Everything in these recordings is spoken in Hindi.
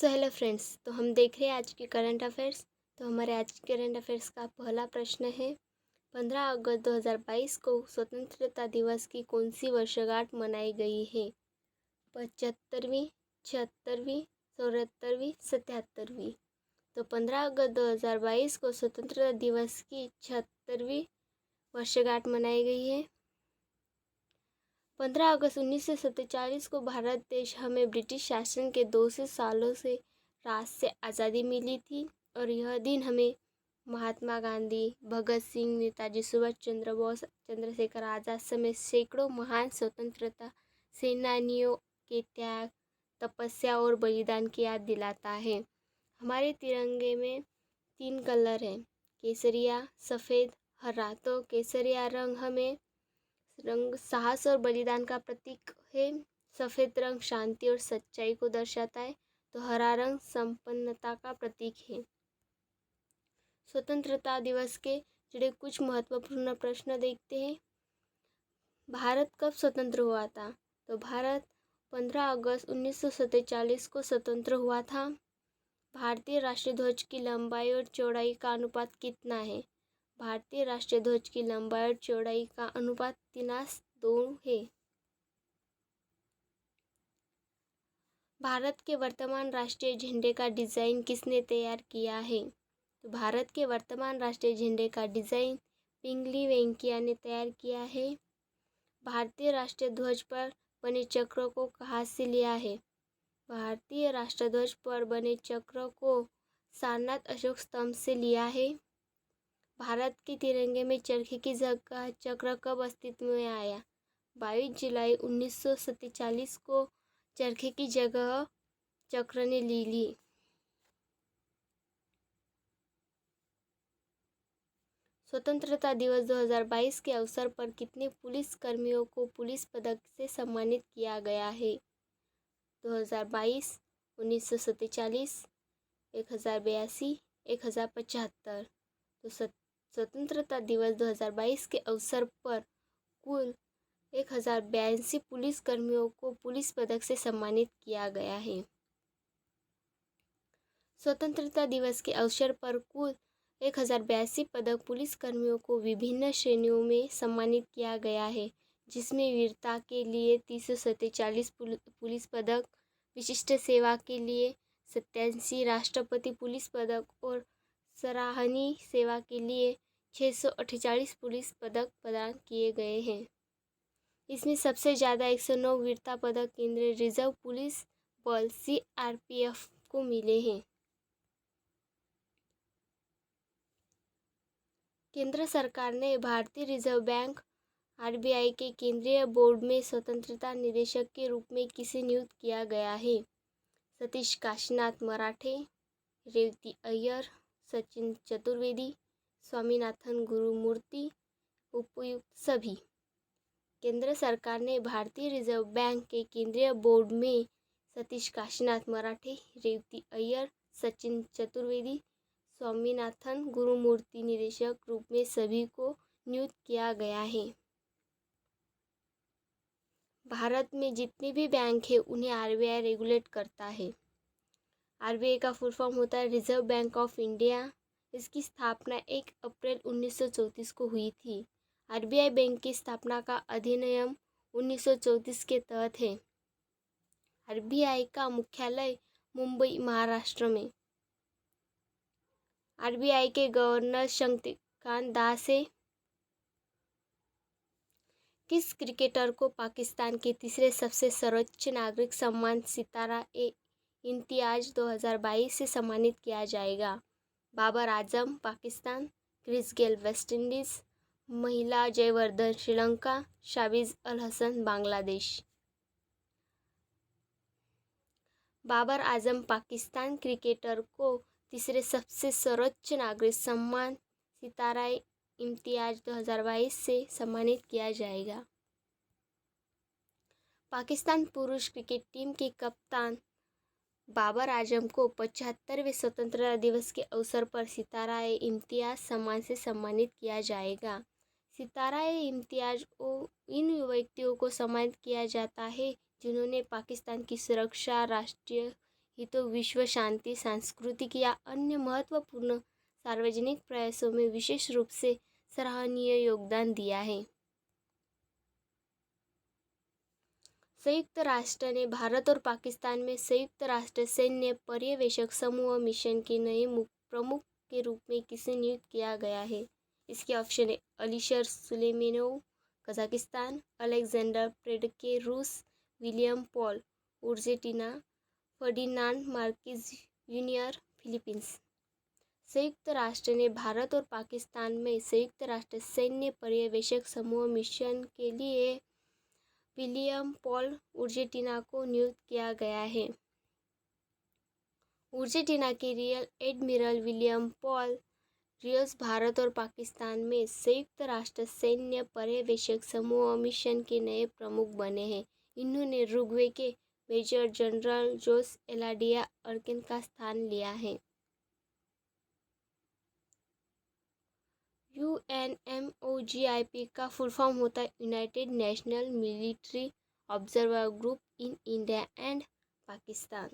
हेलो फ्रेंड्स, तो हम देख रहे हैं आज के करंट अफेयर्स। तो हमारे आज के करंट अफेयर्स का पहला प्रश्न है, 15 अगस्त 2022 को स्वतंत्रता दिवस की कौन सी वर्षगांठ मनाई गई है? 75वीं, 76वीं, 74वीं, 77वीं। तो 15 अगस्त 2022 को स्वतंत्रता दिवस की 76वीं वर्षगांठ मनाई गई है। 15 अगस्त 1947 को भारत देश हमें ब्रिटिश शासन के 200 सालों से राज से आज़ादी मिली थी और यह दिन हमें महात्मा गांधी, भगत सिंह, नेताजी सुभाष चंद्र बोस, चंद्रशेखर आज़ाद समेत सैकड़ों महान स्वतंत्रता सेनानियों के त्याग, तपस्या और बलिदान की याद दिलाता है। हमारे तिरंगे में 3 कलर हैं, केसरिया, सफ़ेद, हरा। तो केसरिया रंग साहस और बलिदान का प्रतीक है। सफ़ेद रंग शांति और सच्चाई को दर्शाता है। तो हरा रंग संपन्नता का प्रतीक है। स्वतंत्रता दिवस के जुड़े कुछ महत्वपूर्ण प्रश्न देखते हैं। भारत कब स्वतंत्र हुआ था? तो भारत 15 अगस्त 1947 को स्वतंत्र हुआ था। भारतीय राष्ट्रीय ध्वज की लंबाई और चौड़ाई का अनुपात कितना है? भारतीय राष्ट्रीय ध्वज की लंबाई और चौड़ाई का अनुपात 3:2 है। भारत के वर्तमान राष्ट्रीय झंडे का डिज़ाइन किसने तैयार किया है? तो भारत के वर्तमान राष्ट्रीय झंडे का डिज़ाइन पिंगली वेंकैया ने तैयार किया है। भारतीय राष्ट्रीय ध्वज पर बने चक्र को कहाँ से लिया है? भारतीय राष्ट्रीय ध्वज पर बने चक्र को सारनाथ अशोक स्तंभ से लिया है। भारत के तिरंगे में चरखे की जगह चक्र कब अस्तित्व में आया? 22 जुलाई 1947 को चरखे की जगह चक्र ने ले ली। स्वतंत्रता दिवस 2022 के अवसर पर कितने पुलिस कर्मियों को पुलिस पदक से सम्मानित किया गया है? 2022, 1947, 1082, 1075। तो स्वतंत्रता दिवस 2022 के अवसर पर कुल 1082 पुलिस कर्मियों को पुलिस पदक से सम्मानित किया गया है। स्वतंत्रता दिवस के अवसर पर कुल 1082 पदक पुलिस कर्मियों को विभिन्न श्रेणियों में सम्मानित किया गया है, जिसमें वीरता के लिए 347 पुलिस पदक, विशिष्ट सेवा के लिए 87 राष्ट्रपति पुलिस पदक और सराहनीय सेवा के लिए 648 पुलिस पदक प्रदान किए गए हैं। इसमें सबसे ज़्यादा 109 वीरता पदक केंद्रीय रिजर्व पुलिस बल CRPF को मिले हैं। केंद्र सरकार ने भारतीय रिजर्व बैंक RBI के केंद्रीय बोर्ड में स्वतंत्रता निदेशक के रूप में किसे नियुक्त किया गया है? सतीश काशीनाथ मराठे, रेवती अय्यर, सचिन चतुर्वेदी, स्वामीनाथन गुरुमूर्ति, उपयुक्त सभी। केंद्र सरकार ने भारतीय रिजर्व बैंक के केंद्रीय बोर्ड में सतीश काशीनाथ मराठे, रेवती अय्यर, सचिन चतुर्वेदी, स्वामीनाथन गुरुमूर्ति निदेशक रूप में सभी को नियुक्त किया गया है। भारत में जितने भी बैंक हैं उन्हें RBI रेगुलेट करता है। RBI का फुल फॉर्म होता है रिजर्व बैंक ऑफ इंडिया। इसकी स्थापना 1 अप्रैल 1934 को हुई थी। RBI बैंक की स्थापना का अधिनियम 1934 के तहत है। RBI का मुख्यालय मुंबई, महाराष्ट्र में। RBI के गवर्नर शक्तिकांत दास है। किस क्रिकेटर को पाकिस्तान के तीसरे सबसे सर्वोच्च नागरिक सम्मान सितारा-ए-इम्तियाज 2022 से सम्मानित किया जाएगा? Babar Azam Pakistan, Chris Gayle West Indies, महिला जयवर्धन श्रीलंका, शाबिज अल हसन बांग्लादेश। बाबर आजम पाकिस्तान क्रिकेटर को तीसरे सबसे सर्वोच्च नागरिक सम्मान सितारा-ए-इम्तियाज 2022 से सम्मानित किया जाएगा। पाकिस्तान पुरुष क्रिकेट टीम के कप्तान बाबर आजम को 75वें स्वतंत्रता दिवस के अवसर पर सितारा-ए-इम्तियाज सम्मान से सम्मानित किया जाएगा। सितारा-ए-इम्तियाज इन व्यक्तियों को सम्मानित किया जाता है जिन्होंने पाकिस्तान की सुरक्षा, राष्ट्रीय हितों, विश्व शांति, सांस्कृतिक या अन्य महत्वपूर्ण सार्वजनिक प्रयासों में विशेष रूप से सराहनीय योगदान दिया है। संयुक्त राष्ट्र ने भारत और पाकिस्तान में संयुक्त राष्ट्र सैन्य पर्यवेक्षक समूह मिशन के नए प्रमुख के रूप में किसे नियुक्त किया गया है? इसके ऑप्शन है अलीशर सुलेमानोव कजाकिस्तान, अलेक्जेंडर प्रेडके रूस, William Paul Argentina, Ferdinand Marcos junior Philippines. संयुक्त राष्ट्र ने भारत और पाकिस्तान में संयुक्त राष्ट्र सैन्य पर्यवेक्षक समूह मिशन के लिए विलियम पॉल उर्जेटिना को नियुक्त किया गया है। उर्जेटिना के rear admiral William Paul Rios Bharat और पाकिस्तान में संयुक्त राष्ट्र सैन्य पर्यवेक्षक समूह मिशन के नए प्रमुख बने हैं। इन्होंने रुग्वे के मेजर जनरल जोस एलाडिया अर्किन का स्थान लिया है। UNMOGIP का फुल फॉर्म होता है United national military observer group in India and Pakistan.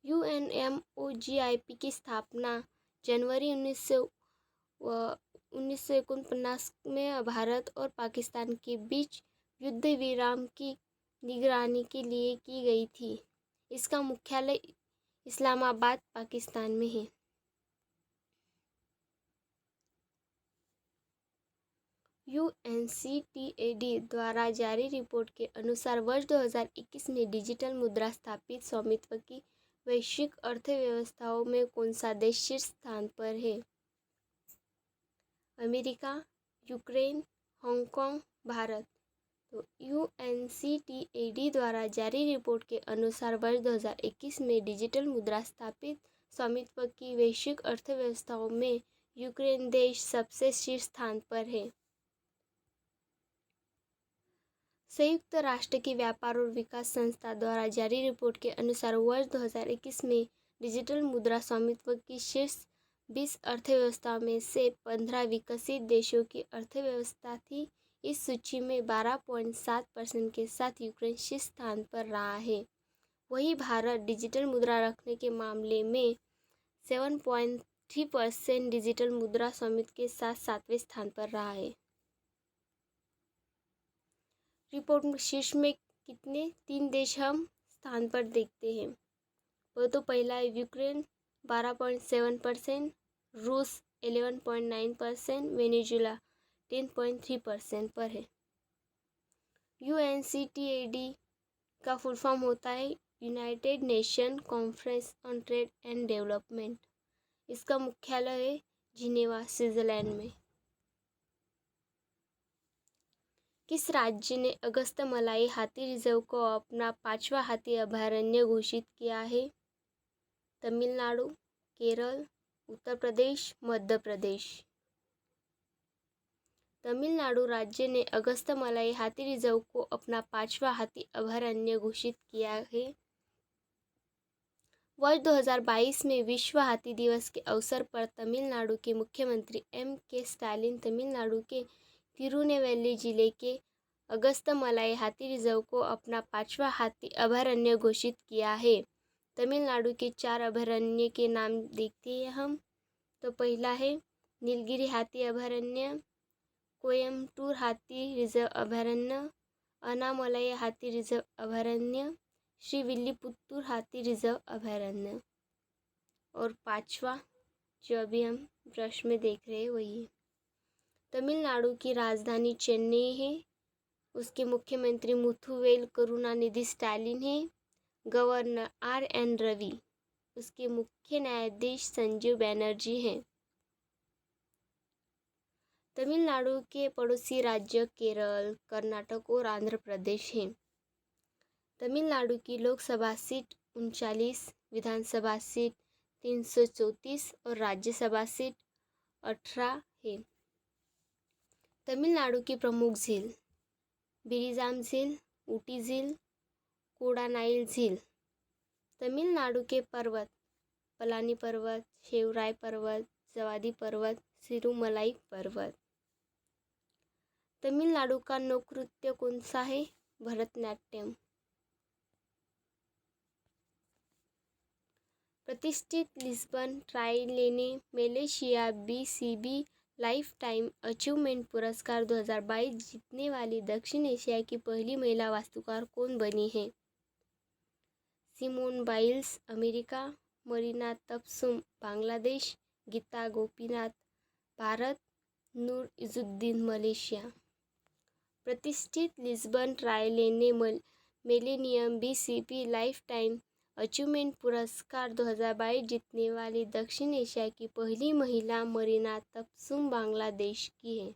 UNMOGIP की स्थापना जनवरी 1949 में भारत और पाकिस्तान के बीच युद्ध विराम की निगरानी के लिए की गई थी। इसका मुख्यालय इस्लामाबाद, पाकिस्तान में है। UNCTAD द्वारा जारी रिपोर्ट के अनुसार वर्ष 2021 में डिजिटल मुद्रा स्थापित स्वामित्व की वैश्विक अर्थव्यवस्थाओं में कौन सा देश शीर्ष स्थान पर है? America, Ukraine, Hong Kong, Bharat. तो UNCTAD द्वारा जारी रिपोर्ट के अनुसार वर्ष 2021 में डिजिटल मुद्रा स्थापित स्वामित्व की वैश्विक अर्थव्यवस्थाओं में यूक्रेन देश सबसे शीर्ष स्थान पर है। संयुक्त राष्ट्र की व्यापार और विकास संस्था द्वारा जारी रिपोर्ट के अनुसार वर्ष 2021 में डिजिटल मुद्रा स्वामित्व की शीर्ष 20 अर्थव्यवस्थाओं में से 15 विकसित देशों की अर्थव्यवस्था थी। इस सूची में 12.7% के साथ यूक्रेन शीर्ष स्थान पर रहा है। वहीं भारत डिजिटल मुद्रा रखने के मामले में 7.3% डिजिटल मुद्रा स्वामित्व के साथ 7वें स्थान पर रहा है। रिपोर्ट में शीर्ष में कितने 3 देश हम स्थान पर देखते हैं। वो तो पहला है यूक्रेन 12.7%, रूस 11.9%, वेनेजुला 10.3% पर है। UNCTAD का फुल फॉर्म होता है United nation conference on trade and development. इसका मुख्यालय है जिनेवा, स्विट्जरलैंड में। किस राज्य ने अगस्तमलाई हाथी रिजर्व को अपना 5वां हाथी अभयारण्य घोषित किया है? तमिलनाडु, केरल, उत्तर प्रदेश, मध्य प्रदेश। तमिलनाडु राज्य ने अगस्तमलाई हाथी रिजर्व को अपना 5वां हाथी अभयारण्य घोषित किया है। वर्ष 2022 में विश्व हाथी दिवस के अवसर पर तमिलनाडु के मुख्यमंत्री MK स्टालिन तमिलनाडु के तिरुनेलवेली जिले के अगस्तमलाई हाथी रिजर्व को अपना 5वां हाथी अभयारण्य घोषित किया है। तमिलनाडु के 4 अभयारण्य के नाम देखते हैं हम। तो पहला है नीलगिरी हाथी अभयारण्य, कोयम्बटूर हाथी रिजर्व अभयारण्य, अनामलाई हाथी रिजर्व अभयारण्य, श्रीविल्लीपुत्तूर हाथी रिजर्व अभयारण्य। और 5वां जो अभी हम प्रश्न में देख रहे हैं वही है। तमिलनाडु की राजधानी चेन्नई है। उसके मुख्यमंत्री मुथुवेल करुणानिधि स्टालिन है। Governor RN Ravi. उसके मुख्य न्यायाधीश संजीव बैनर्जी हैं। तमिलनाडु के पड़ोसी राज्य केरल, कर्नाटक और आंध्र प्रदेश हैं। तमिलनाडु की लोकसभा सीट 39, विधानसभा सीट 334 और राज्यसभा सीट 18 है। तमिलनाडु की प्रमुख झील बिरिजाम झील, ऊटी झील, कोडानाइल झील। तमिलनाडु के पर्वत पलानी पर्वत, शेवराय पर्वत, जवादी पर्वत, सिरुमलाई पर्वत। तमिलनाडु का लोकनृत्य कौन सा है? भरतनाट्यम। प्रतिष्ठित लिस्बन ट्रायले ने Malaysia BCB lifetime achievement पुरस्कार 2022 जीतने वाली दक्षिण एशिया की पहली महिला वास्तुकार कौन बनी है? Simone Biles America, Marina Tabassum Bangladesh, Gita Gopinath Bharat, Noor Izzuddin Malaysia. प्रतिष्ठित लिस्बन ट्रायले ने millennium BCB lifetime achievement पुरस्कार 2022 जीतने वाली दक्षिण एशिया की पहली महिला मरीना तबसुम बांग्लादेश की है।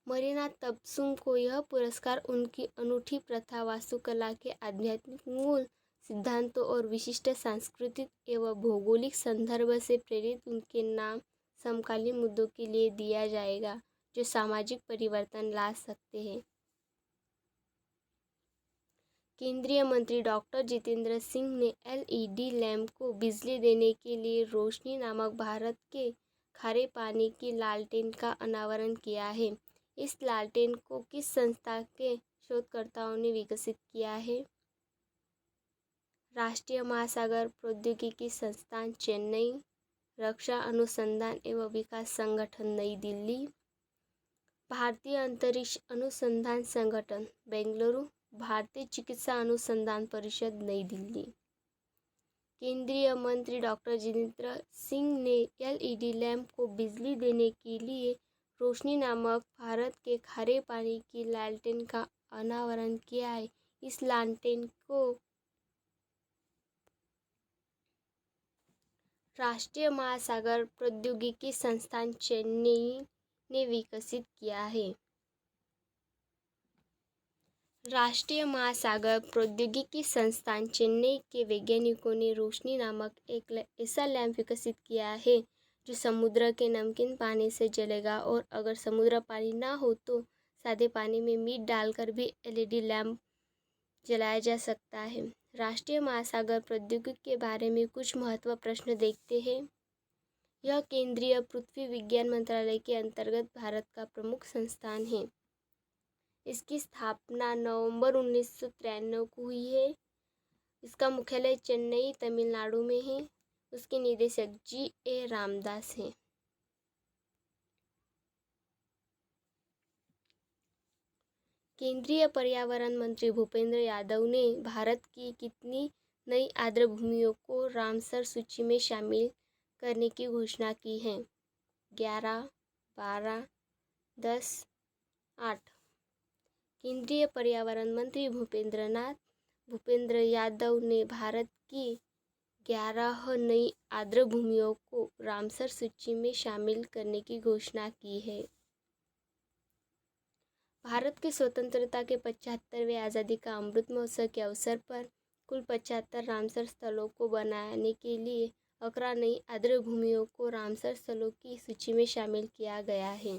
मरीना तबसुम को यह पुरस्कार उनकी अनूठी प्रथा, वास्तुकला के आध्यात्मिक मूल सिद्धांतों और विशिष्ट सांस्कृतिक एवं भौगोलिक संदर्भ से प्रेरित उनके नाम समकालीन मुद्दों के लिए दिया जाएगा जो सामाजिक परिवर्तन ला सकते हैं। केंद्रीय मंत्री डॉक्टर जितेंद्र सिंह ने LED लैंप को बिजली देने के लिए रोशनी नामक भारत के खारे पानी की लालटेन का अनावरण किया है। इस लालटेन को किस संस्था के शोधकर्ताओं ने विकसित किया है? राष्ट्रीय महासागर प्रौद्योगिकी संस्थान चेन्नई, रक्षा अनुसंधान एवं विकास संगठन नई दिल्ली, भारतीय अंतरिक्ष अनुसंधान संगठन बेंगलुरु, भारतीय चिकित्सा अनुसंधान परिषद नई दिल्ली। केंद्रीय मंत्री डॉक्टर जितेंद्र सिंह ने LED लैंप को बिजली देने के लिए रोशनी नामक भारत के खारे पानी की लालटेन का अनावरण किया है। इस लालटेन को राष्ट्रीय महासागर प्रौद्योगिकी संस्थान चेन्नई ने विकसित किया है। राष्ट्रीय महासागर प्रौद्योगिकी संस्थान चेन्नई के वैज्ञानिकों ने रोशनी नामक एक ऐसा लैंप विकसित किया है जो समुद्र के नमकीन पानी से जलेगा और अगर समुद्र पानी ना हो तो सादे पानी में मीठ डालकर भी LED लैंप जलाया जा सकता है। राष्ट्रीय महासागर प्रौद्योगिकी के बारे में कुछ महत्वपूर्ण प्रश्न देखते हैं। यह केंद्रीय पृथ्वी विज्ञान मंत्रालय के अंतर्गत भारत का प्रमुख संस्थान है। इसकी स्थापना नवंबर 1993 को हुई है। इसका मुख्यालय चेन्नई, तमिलनाडु में है। उसके निदेशक GA रामदास हैं। केंद्रीय पर्यावरण मंत्री भूपेंद्र यादव ने भारत की कितनी नई आर्द्र भूमियों को रामसर सूची में शामिल करने की घोषणा की है? 11, 12, 10, 8। केंद्रीय पर्यावरण मंत्री भूपेंद्र यादव ने भारत की 11 नई आर्द्र भूमियों को रामसर सूची में शामिल करने की घोषणा की है। भारत की स्वतंत्रता के 75वें आज़ादी का अमृत महोत्सव के अवसर पर कुल 75 रामसर स्थलों को बनाने के लिए 11 नई आर्द्र भूमियों को रामसर स्थलों की सूची में शामिल किया गया है।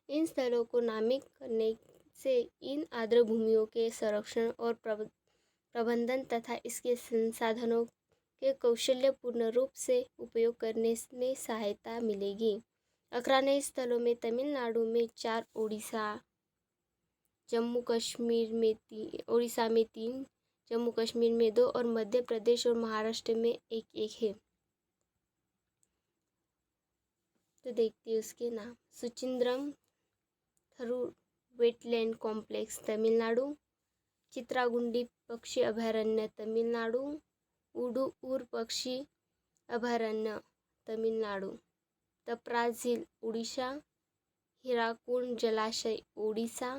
इन स्थलों को नामित करने से इन आर्द्र भूमियों के संरक्षण और प्रबंधन तथा इसके संसाधनों के कौशलपूर्ण रूप से उपयोग करने में सहायता मिलेगी। 11 नए स्थलों में तमिलनाडु में 4, ओडिशा में 3, जम्मू कश्मीर में 2 और मध्य प्रदेश और महाराष्ट्र में 1 है। तो देखते हैं उसके नाम। सुचिंद्रम थरूर वेटलैंड कॉम्प्लेक्स तमिलनाडु, चित्रागुंडी पक्षी अभयारण्य तमिलनाडु, उडुऊर पक्षी अभयारण्य तमिलनाडु, तपरा झील उड़ीसा, हीराकुंड जलाशय ओडिशा,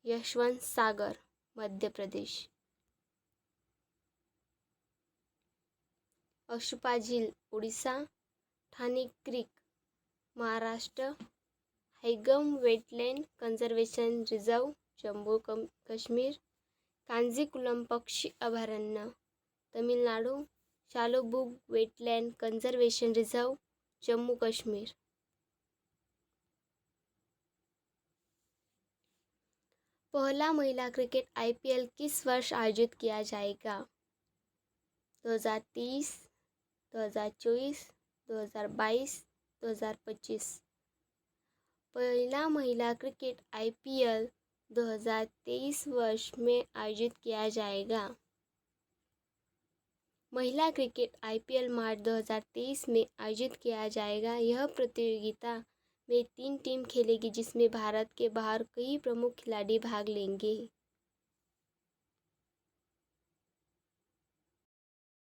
यशवंत सागर मध्य प्रदेश, अशुपा झील Odisha, Thane creek Maharashtra, Hygam wetland conservation reserve Jammu Kashmir, Kanjikulam पक्षी अभयारण्य Tamil Nadu, Shallabugh wetland conservation reserve Jammu Kashmir. पहला महिला क्रिकेट IPL किस वर्ष आयोजित किया जाएगा? 2023, 2024, 2022, 2025। पहला महिला क्रिकेट IPL 2023 वर्ष में आयोजित किया जाएगा। महिला क्रिकेट आईपीएल मार्च 2023 में आयोजित किया जाएगा। यह प्रतियोगिता में 3 टीम खेलेगी जिसमें भारत के बाहर कई प्रमुख खिलाड़ी भाग लेंगे।